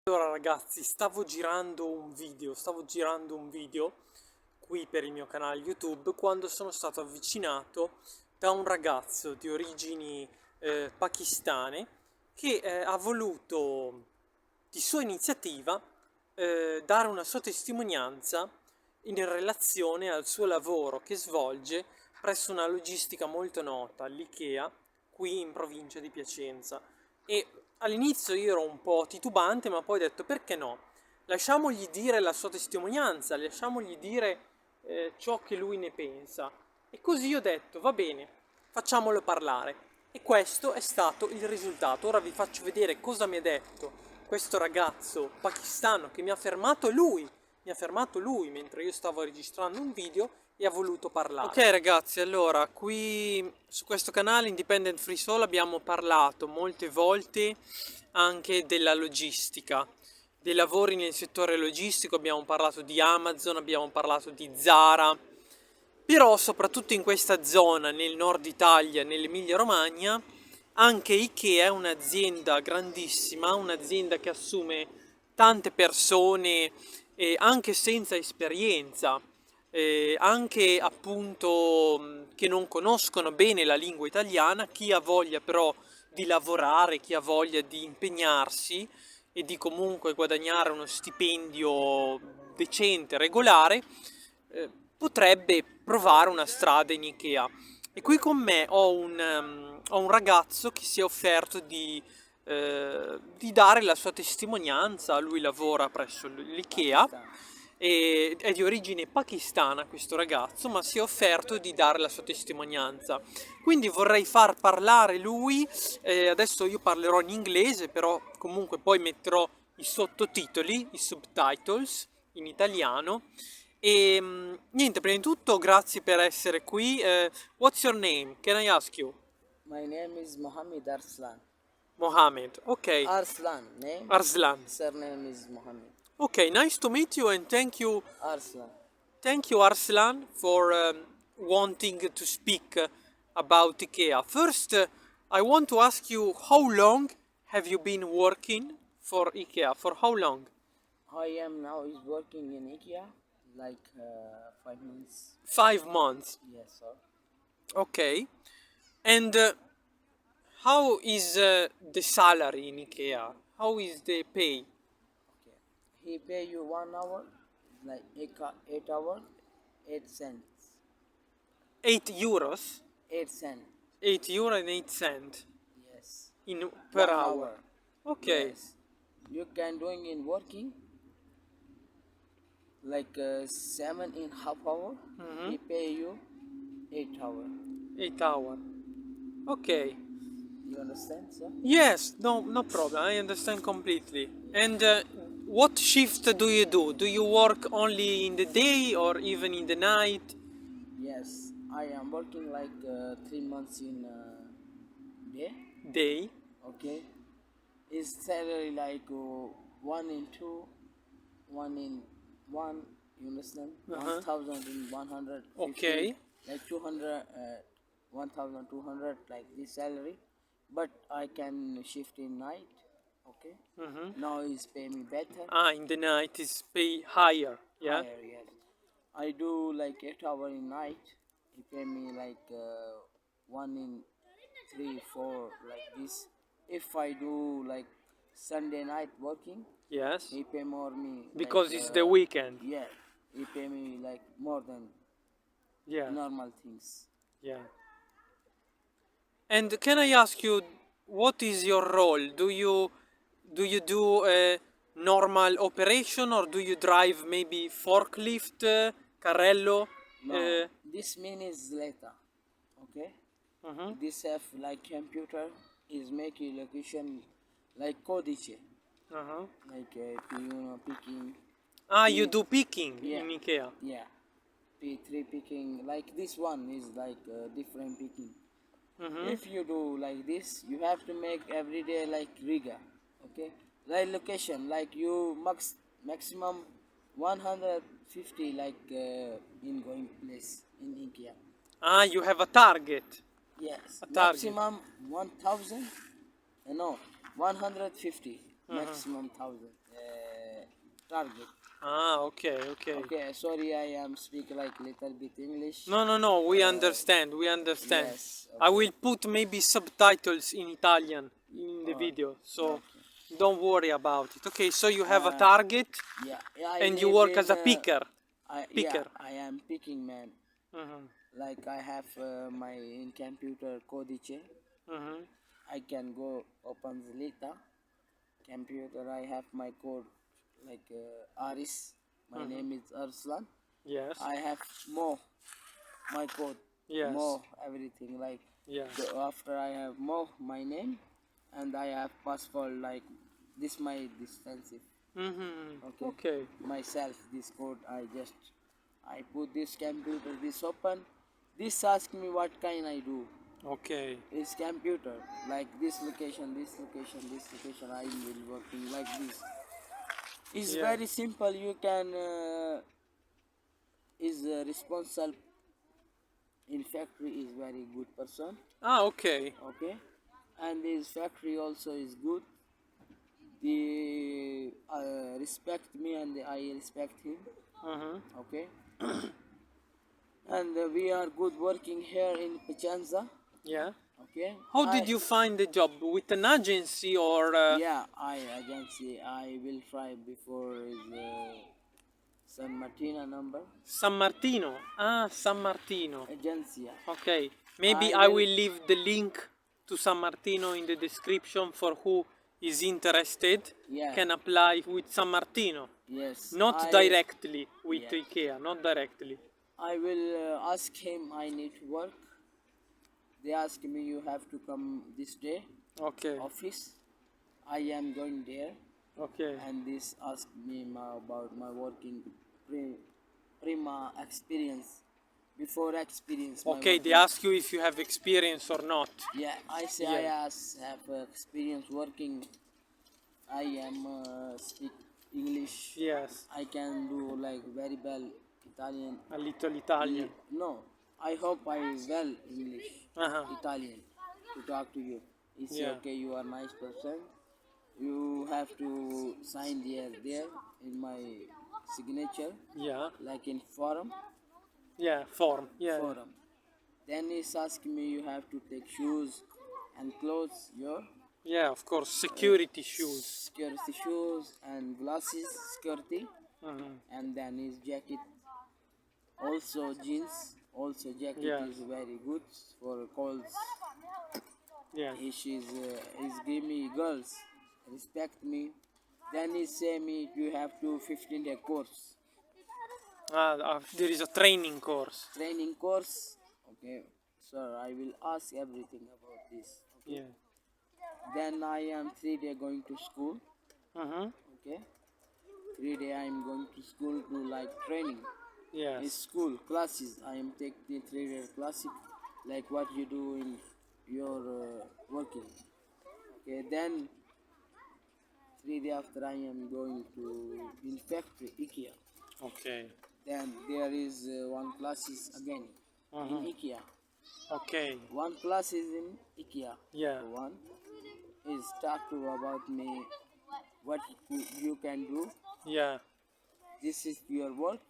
Allora ragazzi, stavo girando un video qui per il mio canale YouTube quando sono stato avvicinato da un ragazzo di origini pakistane che ha voluto di sua iniziativa dare una sua testimonianza in relazione al suo lavoro che svolge presso una logistica molto nota, l'Ikea, qui in provincia di Piacenza. E all'inizio io ero un po' titubante, ma poi ho detto perché no? Lasciamogli dire la sua testimonianza, lasciamogli dire ciò che lui ne pensa. E così ho detto, va bene, facciamolo parlare. E questo è stato il risultato. Ora vi faccio vedere cosa mi ha detto questo ragazzo pakistano che mi ha fermato lui mentre io stavo registrando un video e ha voluto parlare. Ok ragazzi, allora qui su questo canale Independent Free Soul abbiamo parlato molte volte anche della logistica, dei lavori nel settore logistico, abbiamo parlato di Amazon, abbiamo parlato di Zara, però soprattutto in questa zona, nel nord Italia, nell'Emilia Romagna, anche Ikea è un'azienda grandissima, un'azienda che assume tante persone anche senza esperienza, anche appunto che non conoscono bene la lingua italiana, chi ha voglia però di lavorare, chi ha voglia di impegnarsi e di comunque guadagnare uno stipendio decente, regolare, potrebbe provare una strada in Ikea. E qui con me ho un ragazzo che si è offerto di dare la sua testimonianza. Lui lavora presso l'Ikea e è di origine pakistana questo ragazzo, ma si è offerto di dare la sua testimonianza. Quindi vorrei far parlare lui, adesso io parlerò in inglese, però comunque poi metterò i sottotitoli, i subtitles in italiano. E niente, prima di tutto grazie per essere qui. What's your name? Can I ask you? My name is Mohammed Arslan. Mohammed. Okay. Arslan, name? Arslan. Surname is Mohammed. Okay, nice to meet you and Arslan. thank you Arslan for wanting to speak about IKEA. First, I want to ask you how long have you been working for IKEA? For how long? I am now is working in Ikea like 5 months. 5 months. Yes, sir. Okay. And how is the salary in IKEA? How is the pay? Okay. He pay you 1 hour, like 8 hour, 8 cents. 8 euros? 8 cents. 8 euro and 8 cent Yes. in per 1 hour. hour. Okay. Yes. You can doing in working like 7.5 hour. He pay you 8 hour. 8 hour. Okay. You understand, sir? Yes, no problem. I understand completely. And what shift do you do? Do you work only in the day or even in the night? Yes, I am working like 3 months in day. Day. Okay, is salary like 1 in 2, 1 in 1. You understand? 1,150. Okay. Like 200, 1,200 like this salary, but I can shift in night. Okay. Now is pay me better. In the night is pay higher. Yeah. Higher, yes. I do like 8 hour in night. He pay me like 1 in 3, 4 like this. If I do like Sunday night working, Yes. he pay more me. Because like, it's the weekend. Yeah, he pay me like more than Yeah. normal things. Yeah. And can I ask you, what is your role? Do you do a normal operation or do you drive maybe forklift, carrello? No, this mean is later. Okay. This have like computer is making location like codice, like picking. You do picking Yeah. in Ikea. Yeah, P3 picking, like this one is like different picking. If you do like this, you have to make every day like rigor, okay? Like location, like you maximum 150 like in going place in Ikea. You have a target. Yes, A target. maximum 1,000. No, 150. maximum 1,000 target. Ah, okay, okay. Okay, sorry, I am speak like little bit English. No, no, no, we understand, we understand. Yes, I okay. will put maybe subtitles in Italian in the video, so Okay. don't worry about it. Okay, so you have a Uh, target yeah, I and you live work as in. a picker. Yeah, Picker. I am picking man. Mhm. Like I have my in computer codice. Mhm. I can go open the later computer. I have my code like Aris. My Mhm. name is Arslan. Yes. I have more my code, Yes. more everything like Yes. after I have more my name and I have password like this my distances. Mhm. Okay, Okay. myself this code I put this computer this open. This ask me what kind I do. Okay. Is computer like this location, this location, this location. I will working like this. It's Yeah. very simple. You can is responsible in factory is very good person. Ah, okay. Okay, and his factory also is good. They respect me and I respect him. Mhm. Okay, and we are good working here in Piacenza. Yeah. Okay, How did you find the job? With an agency or yeah, I agency I will try before is San Martina number San Martino? Ah, San Martino. agency. Okay. Maybe I I will will leave the link to San Martino in the description for who is interested yeah can apply with San Martino. yes Not directly with yeah Ikea, not directly. I will ask him I need to work. They ask me you have to come this day Okay. office. I am going there Okay. and this ask me about my working prima experience before experience my Okay, they working. ask you if you have experience or not. Yeah, I say I Yeah. have experience working. I am speak English. Yes. I can do like very well Italian. A little Italian. No, I hope I well English, Uh-huh. Italian to talk to you. It's Yeah. okay. You are nice person. You have to sign there in my signature, Yeah. like in forum. Yeah, form. Yeah. Forum. Then he's asking me you have to take shoes and clothes, your Yeah, of course. Security shoes. security shoes and glasses, security, Mhm. and then his jacket, also jeans, also jacket Yeah. is very good for colds. Yeah. He's give me girls, respect me. Then he say me you have to 15-day course, There is a training course. training course. Okay, sir, I will ask everything about this. Okay. Yeah. Then I am 3 day going to school. Mhm. Okay, 3 day I am going to school to like training. In Yes. school classes, I am taking 3 day classes like what you do in your working. Okay, then 3 day after I am going to in factory Ikea. Okay. Then there is one classes again in Mhm. Ikea. Okay. One class is in Ikea. Yeah. One is talk to about me what you can do. Yeah. This is your work.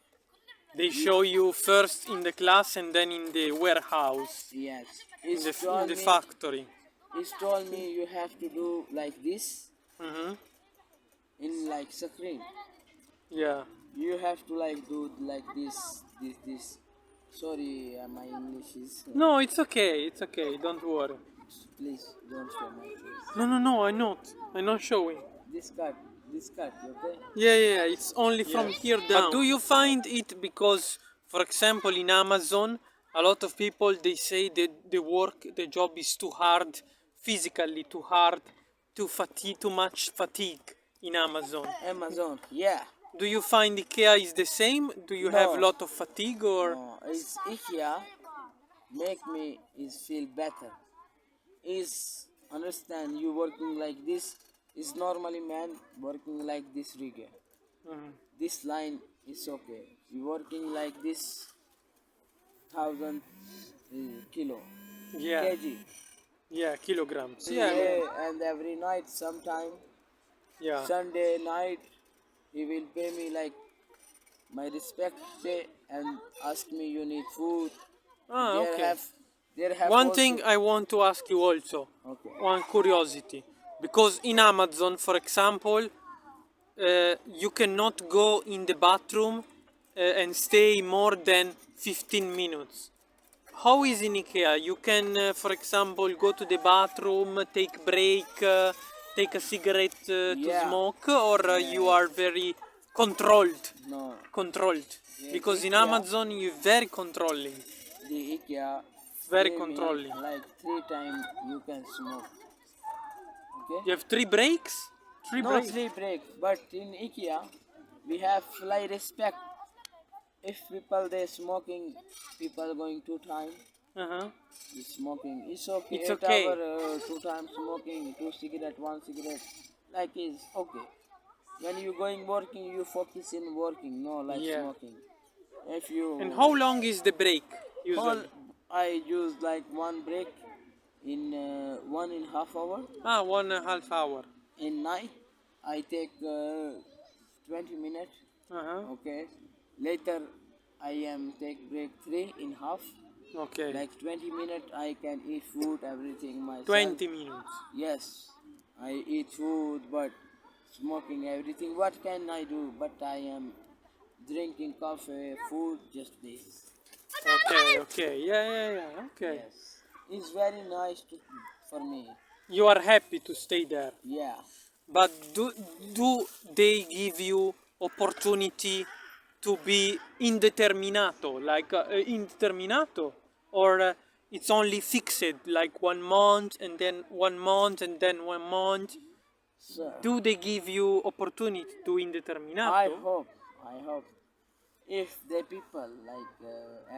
They show you first in the class and then in the warehouse, Yes. in He's in told the me. factory. He's told me you have to do like this Mhm. in like screen. Yeah. You have to like do like this. Sorry, my English is. No, it's okay. It's okay. Don't worry. Please don't show my face. No, no, no. I'm not. I'm not showing. This cut, okay? Yeah, yeah, yeah, it's only from Yes. here down. But do you find it because, for example, in Amazon, a lot of people they say that the job is too hard, physically too hard, too much fatigue in Amazon. Amazon, yeah. Do you find IKEA is the same? Do you have a No, lot of fatigue or? no. It's IKEA make me is feel better. Is understand you working like this is normally man working like this rigger. Mhm. This line is okay. You working like this 1,000 kilo Yeah, kg. yeah, kilograms. Yeah, yeah. Yeah, and every night sometime Yeah. Sunday night, he will pay me like my respect pay and ask me you need food. Ah, There okay. have there have One also thing I want to ask you also, okay. one curiosity, because in Amazon, for example, you cannot go in the bathroom and stay more than 15 minutes. How is in Ikea? You can, for example, go to the bathroom, take break, take a cigarette to Yeah. smoke, or you Uh, are very controlled. no. Controlled. In Because in IKEA, Amazon you're very controlling. the IKEA Very pay me controlling. like 3 times you can smoke. Okay? You have 3 breaks? Three No breaks? 3 break, but in IKEA we have like respect. If people they smoking, people going 2 times. Uh-huh. Is smoking. It's okay. It's 8 hour, okay. 2 times smoking, 2 cigarette, 1 cigarette. Like is okay. When you going working, you focus in working, no like Yeah. smoking. If And you how long is the break whole, usually? I use like one break in 1.5 hour. Ah, 1.5 hour. In night, I take 20 minutes. Uh-huh. Okay. Later, I am take break three in half. Okay. Like 20 minutes, I can eat food, everything myself. 20 minutes. Yes, I eat food, but smoking everything. What can I do? But I am drinking coffee, food, just this. Okay, okay. Yeah, yeah, yeah. Okay. Yes, it's very nice for me. You are happy to stay there. Yeah, But do they give you opportunity to be indeterminato, like indeterminato, or it's only fixed, like 1 month and then 1 month and then 1 month? so Do they give you opportunity to I indeterminato? hope, I hope if the people like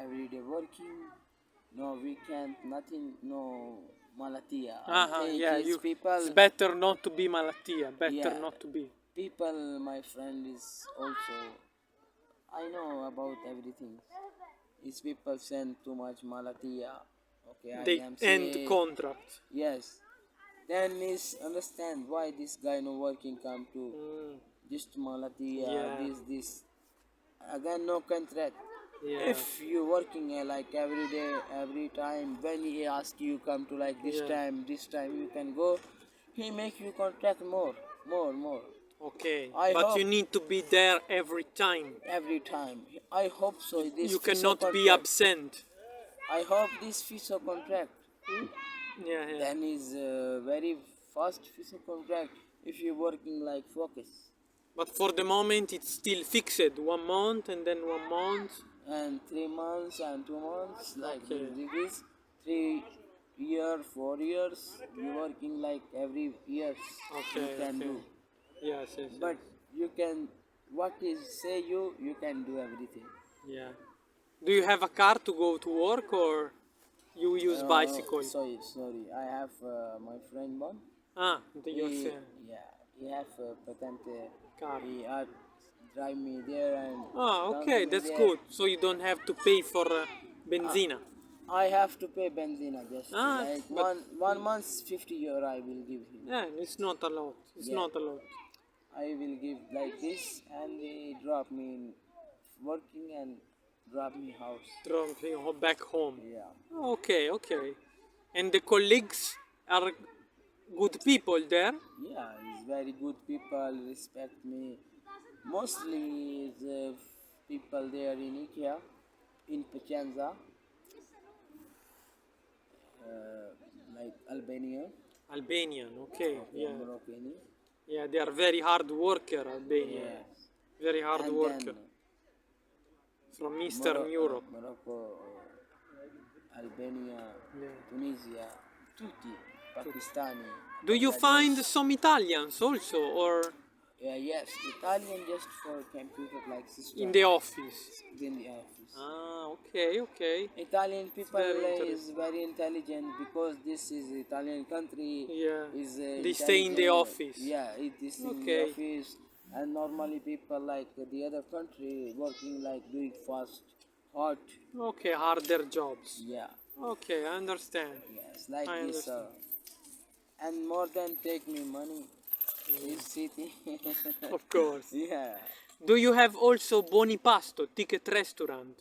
everyday working, no weekend, nothing, no malatia. I Uh-huh, think yeah, it's you. It's people, better not to be malattia. Better yeah, not to be. people. My friend is also. I know about everything. These people send too much malatia. Okay, They I am end say contract. yes. Then is understand why this guy no working come to Mm, just malatia yeah, this again no contract. yeah, If you working like every day every time when he ask you come to like yeah. this time you can go. He make you contract more. Okay, I but hope you need to be there every time. every time. I hope so. This You FISO cannot be contract. absent. I hope this FISO contract. Yeah, yeah. Then is very fast FISO contract if you working like focus. But for the moment, it's still fixed. 1 month and then 1 month. And 3 months and 2 months like Okay, this 3 year 4 years you working like every years you okay, can okay. do. Yes, yes, yes. But you can what is say you can do everything. Yeah. Do you have a car to go to work or you use bicycle? Sorry, I have my friend one. Ah, your He yeah, he have patent. car. He drive me there and Ah, come to okay, me that's there. good. So you don't have to pay for Uh, benzina. I have to pay benzina just Ah, like but one month's 50 euro I will give him. yeah, it's not a lot. It's Yeah, not a lot. I will give like this and he drop me in working and drop me house. Driving back home. Yeah. Okay, okay. And the colleagues are good people there. Yeah, he's very good people, respect me. Mostly the people there in Ikea, in Piacenza, uh, like Albania, Albanian, okay, okay, yeah. Moroccan. Yeah, they are very hard worker, Albanian. Yes. Very hard And then worker. From Eastern Europe. Morocco, Albania, Yeah. Tunisia, tutti, Pakistani, Do you find Bangladesh. some Italians also, or Yes, Italian just for computer like in system the office? in the office. Ah, okay, okay. Italian people Very is interesting. very intelligent because this is Italian country Yeah. is They stay in the intelligent. office. Yeah, it is in the Okay. office and normally people like the other country working like doing fast, hot. Okay, harder jobs. Yeah, Okay, I understand. yes, like I this. understand. And more than take me money. This city. Of course. Yeah. Do you have also Buoni Pasto, ticket restaurant?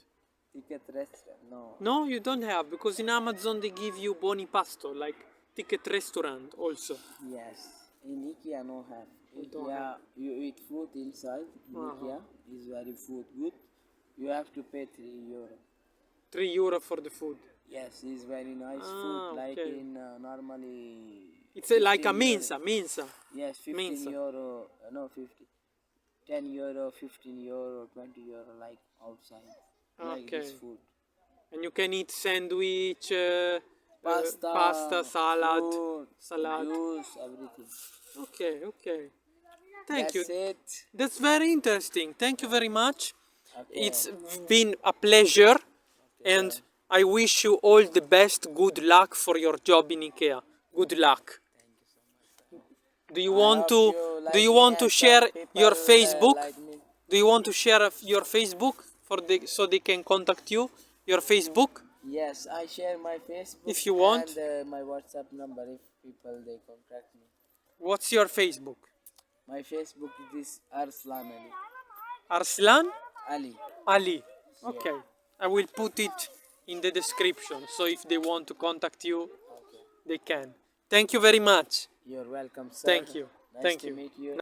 Ticket restaurant. No. No, you don't have, because in Amazon they give you Buoni Pasto, like ticket restaurant also. Yes. In Ikea no have. You don't Ikea have. you eat food inside. In Ikea is very food good. You have to pay €3. 3 euro for the food. Yes, it's very nice Ah, food. Like okay. in normally. It's like a 15 mensa, euro. mensa. Yes, 15 Mensa. euro. No, 50. €10, €15, €20 like outside. Like Okay. this food. And you can eat sandwich, Pasta, pasta, salad, fruit, salad. juice, everything. Okay, okay. Thank That's you. it. That's very interesting. Thank you very much. Okay. It's been a pleasure, and I wish you all the best. Good luck for your job in IKEA. Good luck. Do you I want hope to you do like you me want to and share some people your Facebook? like me. Do you want to share your Facebook for so they can contact you? Your Facebook? Yes, I share my Facebook If you want. and my WhatsApp number if people they contact me. What's your Facebook? My Facebook is Arslan Ali. Arslan Ali. Ali. Okay. I will put it in the description, so if they want to contact you, Okay. they can. Thank you very much. You're welcome, sir. Thank you. Nice Thank to you. meet you.